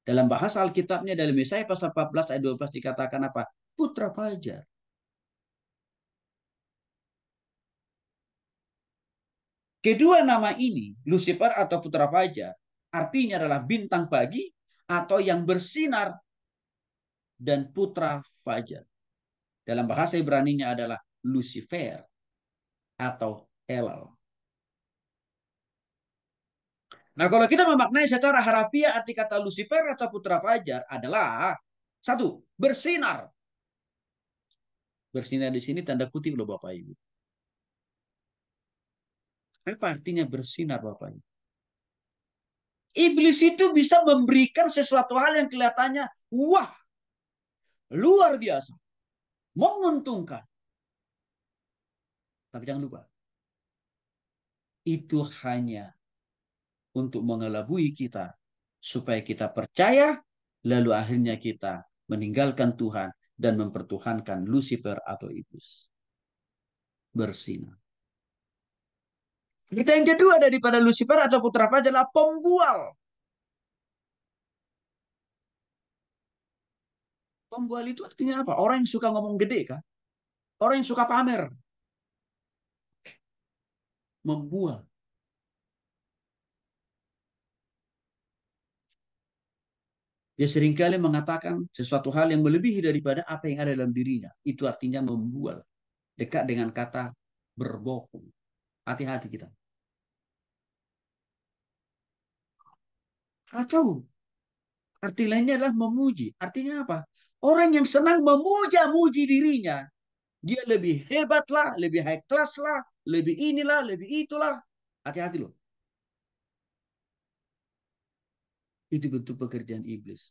Dalam bahasa Alkitabnya dalam Yesaya pasal 14 ayat 12 dikatakan apa? Putra fajar. Kedua nama ini, Lucifer atau putra fajar, artinya adalah bintang pagi atau yang bersinar dan putra fajar. Dalam bahasa Ibrani-nya adalah Lucifer atau Elal. Nah, kalau kita memaknai secara harafiah arti kata Lucifer atau putra fajar adalah satu, bersinar. Bersinar di sini tanda kutip loh Bapak Ibu. Apa artinya bersinar Bapak Ibu? Iblis itu bisa memberikan sesuatu hal yang kelihatannya wah, luar biasa, menguntungkan. Tapi jangan lupa, itu hanya untuk mengelabui kita supaya kita percaya lalu akhirnya kita meninggalkan Tuhan dan mempertuhankan Lucifer atau iblis. Bersinar. Kita yang kedua daripada Lucifer atau putra fajar adalah pembual. Pembual itu artinya apa? Orang yang suka ngomong gede kan? Orang yang suka pamer. Membual. Dia seringkali mengatakan sesuatu hal yang melebihi daripada apa yang ada dalam dirinya. Itu artinya membual. Dekat dengan kata berbohong. Hati-hati kita. Atau arti lainnya adalah memuji. Artinya apa? Orang yang senang memuja-muji dirinya. Dia lebih hebat lah, lebih high class lah, lebih inilah, lebih itulah. Hati-hati loh. Itu bentuk pekerjaan iblis.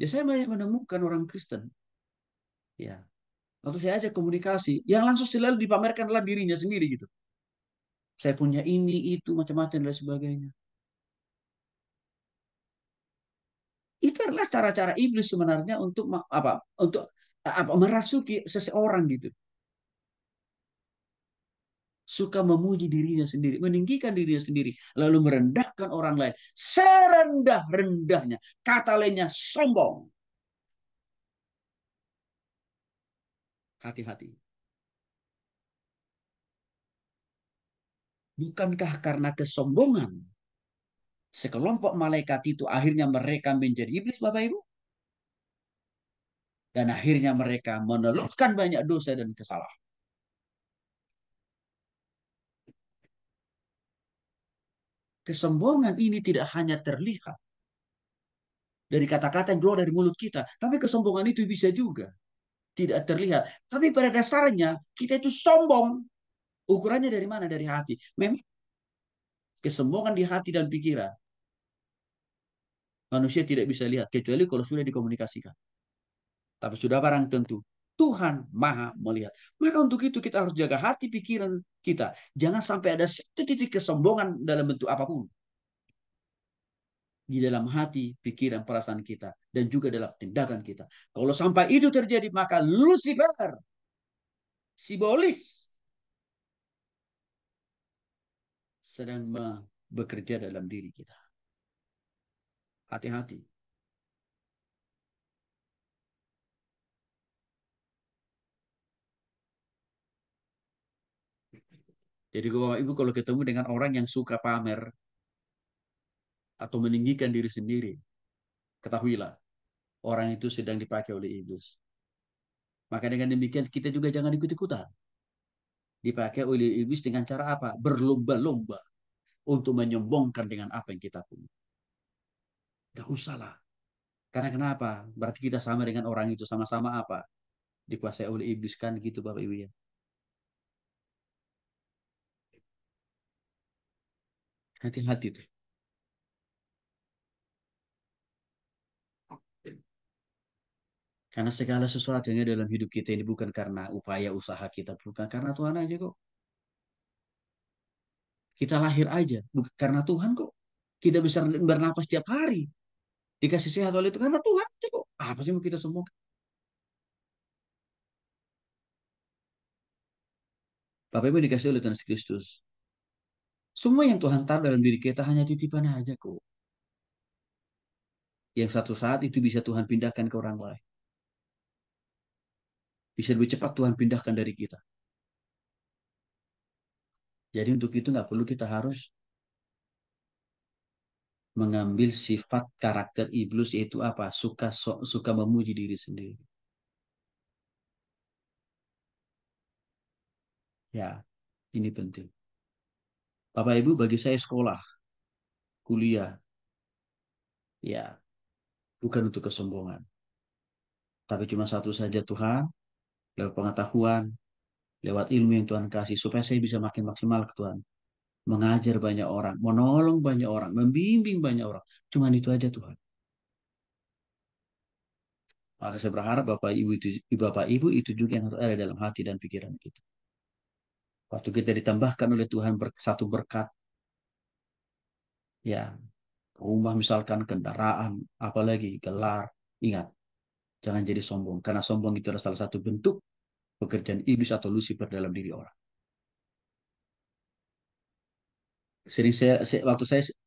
Ya saya banyak menemukan orang Kristen. Ya. Waktu saya ajak komunikasi, yang langsung selalu dipamerkan adalah dirinya sendiri gitu. Saya punya ini, itu, macam-macam dan sebagainya. Itu adalah cara-cara iblis sebenarnya untuk apa? Untuk apa? Merasuki seseorang gitu. Suka memuji dirinya sendiri, meninggikan dirinya sendiri, lalu merendahkan orang lain. Serendah-rendahnya. Kata lainnya sombong. Hati-hati. Bukankah karena kesombongan sekelompok malaikat itu akhirnya mereka menjadi iblis Bapak Ibu? Dan akhirnya mereka meneluhkan banyak dosa dan kesalahan. Kesombongan ini tidak hanya terlihat dari kata-kata yang keluar dari mulut kita, tapi kesombongan itu bisa juga tidak terlihat. Tapi pada dasarnya kita itu sombong. Ukurannya dari mana? Dari hati. Memang kesombongan di hati dan pikiran manusia tidak bisa lihat kecuali kalau sudah dikomunikasikan. Tapi sudah barang tentu Tuhan maha melihat. Maka untuk itu kita harus jaga hati pikiran kita. Jangan sampai ada satu titik kesombongan dalam bentuk apapun. Di dalam hati, pikiran, perasaan kita. Dan juga dalam tindakan kita. Kalau sampai itu terjadi, maka Lucifer, simbolis, sedang bekerja dalam diri kita. Hati-hati. Jadi Bapak Ibu kalau ketemu dengan orang yang suka pamer atau meninggikan diri sendiri, ketahuilah orang itu sedang dipakai oleh iblis. Maka dengan demikian kita juga jangan ikut-ikutan. Dipakai oleh iblis dengan cara apa? Berlomba-lomba untuk menyombongkan dengan apa yang kita punya. Gak usah lah. Karena kenapa? Berarti kita sama dengan orang itu sama-sama apa? Dikuasai oleh iblis kan gitu Bapak Ibu ya. Hati-hati tuh. Karena segala sesuatu yang ada dalam hidup kita ini bukan karena upaya usaha kita, bukan karena Tuhan aja kok. Kita lahir aja, bukan karena Tuhan kok. Kita bisa bernapas tiap hari. Dikasih sehat oleh itu karena Tuhan aja kok. Apa sih mau kita semua? Bapak Ibu dikasih oleh Tuhan Yesus Kristus. Semua yang Tuhan taruh dalam diri kita hanya titipan aja kok. yang satu saat itu bisa Tuhan pindahkan ke orang lain. Bisa lebih cepat Tuhan pindahkan dari kita. Jadi untuk itu nggak perlu kita harus mengambil sifat karakter iblis yaitu apa? Suka memuji diri sendiri. Ya, ini penting. Bapak Ibu, bagi saya sekolah, kuliah, ya bukan untuk kesombongan. Tapi cuma satu saja Tuhan, lewat pengetahuan, lewat ilmu yang Tuhan kasih, supaya saya bisa makin maksimal ke Tuhan. Mengajar banyak orang, menolong banyak orang, membimbing banyak orang. Cuman itu aja Tuhan. Maka saya berharap Bapak Ibu itu juga yang harus ada dalam hati dan pikiran kita. Waktu kita ditambahkan oleh Tuhan satu berkat, ya rumah misalkan, kendaraan, apalagi gelar, ingat, jangan jadi sombong. Karena sombong itu adalah salah satu bentuk pekerjaan iblis atau Lucifer dalam diri orang.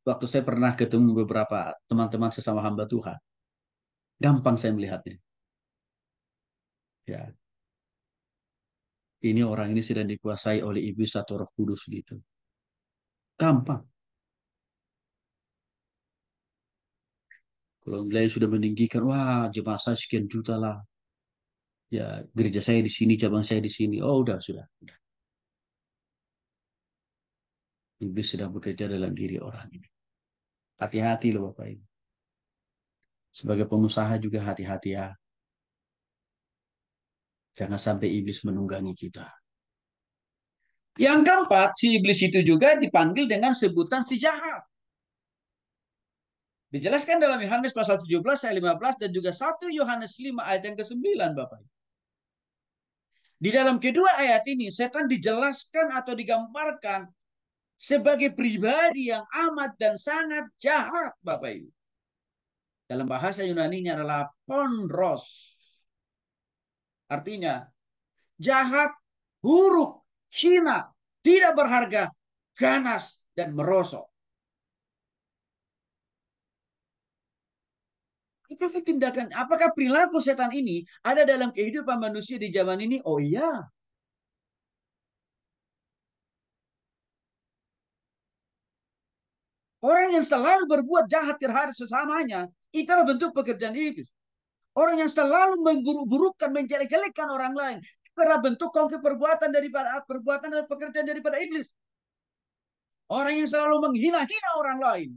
Waktu saya pernah ketemu beberapa teman-teman sesama hamba Tuhan, gampang saya melihatnya. Ya, ini orang ini sedang dikuasai oleh iblis atau roh kudus gitu. Gampang. Kalau nilai sudah meninggikan, wah jemaah saya sekian juta lah. Ya, gereja saya di sini, cabang saya di sini. Oh, udah, sudah. Iblis sedang bekerja dalam diri orang ini. Hati-hati loh Bapak Ibu. Sebagai pengusaha juga hati-hati ya. Jangan sampai iblis menunggangi kita. Yang keempat, si iblis itu juga dipanggil dengan sebutan si jahat. Dijelaskan dalam Yohanes pasal 17 ayat 15 dan juga 1 Yohanes 5 ayat yang ke-9 Bapak. Di dalam kedua ayat ini setan dijelaskan atau digambarkan sebagai pribadi yang amat dan sangat jahat Bapak Ibu. Dalam bahasa Yunani-nya adalah ponros. Artinya jahat, buruk, hina, tidak berharga, ganas, dan merosot. Apakah tindakan, apakah perilaku setan ini ada dalam kehidupan manusia di zaman ini? Oh iya. Orang yang selalu berbuat jahat terhadap sesamanya, itulah bentuk pekerjaan iblis. Orang yang selalu memburuk-burukkan, menjelek-jelekkan orang lain, itu adalah bentuk konkret perbuatan dan pekerjaan daripada iblis. Orang yang selalu menghina-hina orang lain,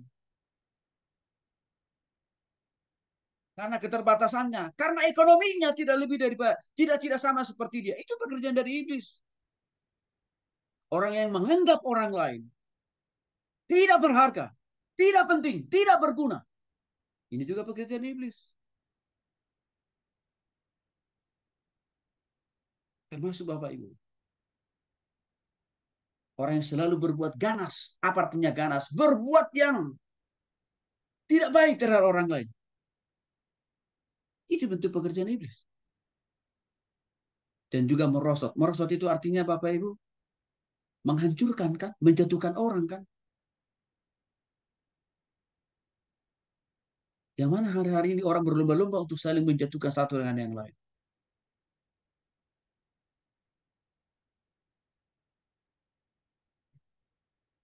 karena keterbatasannya, karena ekonominya tidak lebih daripada tidak sama seperti dia. Itu pekerjaan dari iblis. Orang yang menganggap orang lain tidak berharga, tidak penting, tidak berguna. Ini juga pekerjaan iblis. Termasuk Bapak Ibu. Orang yang selalu berbuat ganas. Apa artinya ganas? Berbuat yang tidak baik terhadap orang lain. Itu bentuk pekerjaan iblis. Dan juga merosot. Merosot itu artinya Bapak Ibu menghancurkan kan, menjatuhkan orang kan. Yang mana hari-hari ini orang berlomba-lomba untuk saling menjatuhkan satu dengan yang lain.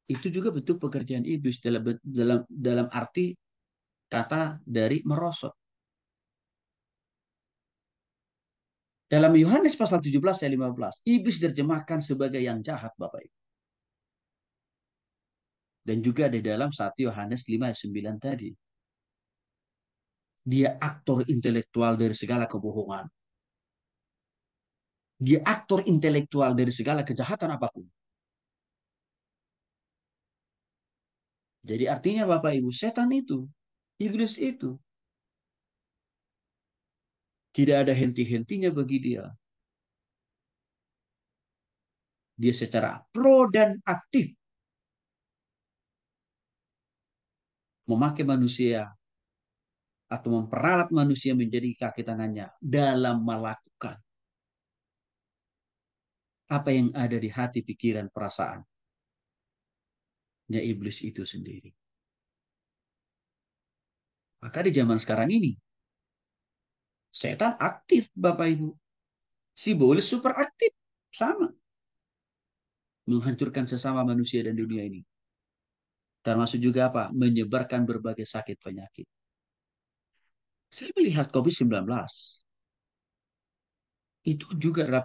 Itu juga bentuk pekerjaan iblis dalam arti kata dari merosot. Dalam Yohanes pasal 17 ayat 15, iblis diterjemahkan sebagai yang jahat Bapak Ibu. Dan juga di dalam 1 Yohanes 5 ayat 9 tadi. Dia aktor intelektual dari segala kebohongan. Dia aktor intelektual dari segala kejahatan apapun. Jadi artinya Bapak Ibu, setan itu, iblis itu, tidak ada henti-hentinya bagi dia. Dia secara pro dan aktif memakai manusia atau memperalat manusia menjadi kaki tangannya dalam melakukan apa yang ada di hati, pikiran, perasaannya iblis itu sendiri. Maka di zaman sekarang ini, setan aktif, Bapak Ibu. Si iblis super aktif. Sama. Menghancurkan sesama manusia dan dunia ini. Termasuk juga apa? Menyebarkan berbagai sakit penyakit. Saya melihat COVID-19 itu juga adalah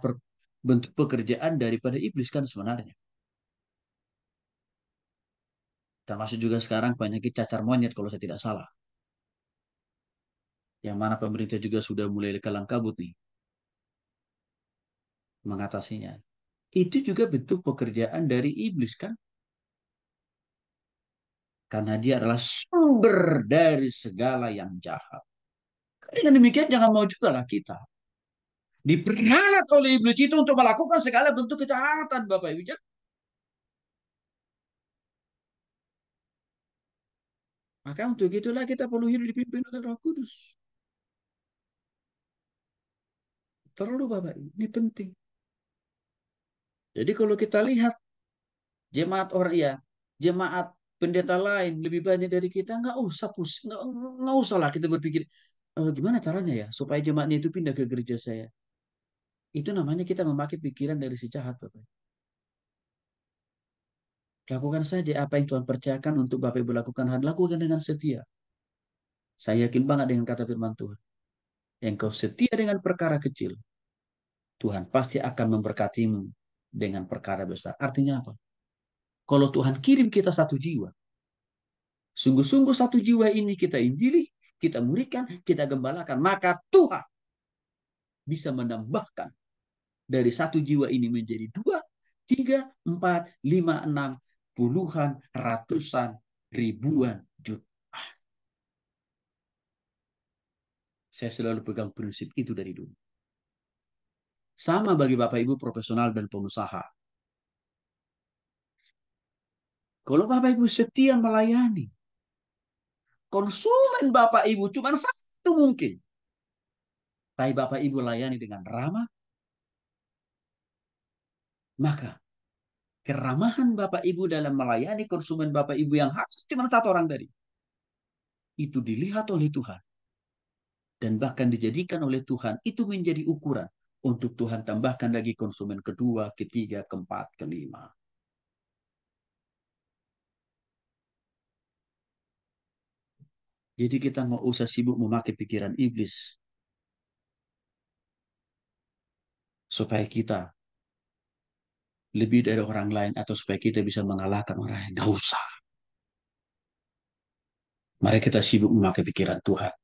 bentuk pekerjaan daripada iblis kan sebenarnya. Termasuk juga sekarang penyakit cacar monyet kalau saya tidak salah. Yang mana pemerintah juga sudah mulai kelang kabut nih mengatasinya. Itu juga bentuk pekerjaan dari iblis kan? Karena dia adalah sumber dari segala yang jahat. Dengan demikian jangan mau juga lah kita diperalat oleh iblis itu untuk melakukan segala bentuk kejahatan, Bapak Ibu. Maka untuk itulah kita perlu hidup dipimpin oleh Roh Kudus. Perlu Bapak Ibu, ini penting. Jadi kalau kita lihat jemaat orang ya, jemaat pendeta lain lebih banyak dari kita, nggak usah pusing, nggak usah lah kita berpikir gimana caranya ya supaya jemaatnya itu pindah ke gereja saya. Itu namanya kita memakai pikiran dari si jahat, Bapak. Lakukan saja apa yang Tuhan percayakan untuk Bapak Ibu lakukan. Lakukan dengan setia. Saya yakin banget dengan kata firman Tuhan. Yang kau setia dengan perkara kecil, Tuhan pasti akan memberkatimu dengan perkara besar. Artinya apa? Kalau Tuhan kirim kita satu jiwa, sungguh-sungguh satu jiwa ini kita injili, kita muridkan, kita gembalakan, maka Tuhan bisa menambahkan dari satu jiwa ini menjadi dua, tiga, empat, lima, enam, puluhan, ratusan, ribuan, juta. Saya selalu pegang prinsip itu dari dulu. Sama bagi Bapak Ibu profesional dan pengusaha. Kalau Bapak Ibu setia melayani, konsumen Bapak Ibu cuma satu mungkin. Tapi Bapak Ibu layani dengan ramah, maka keramahan Bapak Ibu dalam melayani konsumen Bapak Ibu yang harus cuma satu orang tadi, itu dilihat oleh Tuhan. Dan bahkan dijadikan oleh Tuhan, itu menjadi ukuran untuk Tuhan tambahkan lagi konsumen kedua, ketiga, keempat, kelima. Jadi kita nggak usah sibuk memakai pikiran iblis supaya kita lebih dari orang lain atau supaya kita bisa mengalahkan orang lain. Nggak usah. Mari kita sibuk memakai pikiran Tuhan.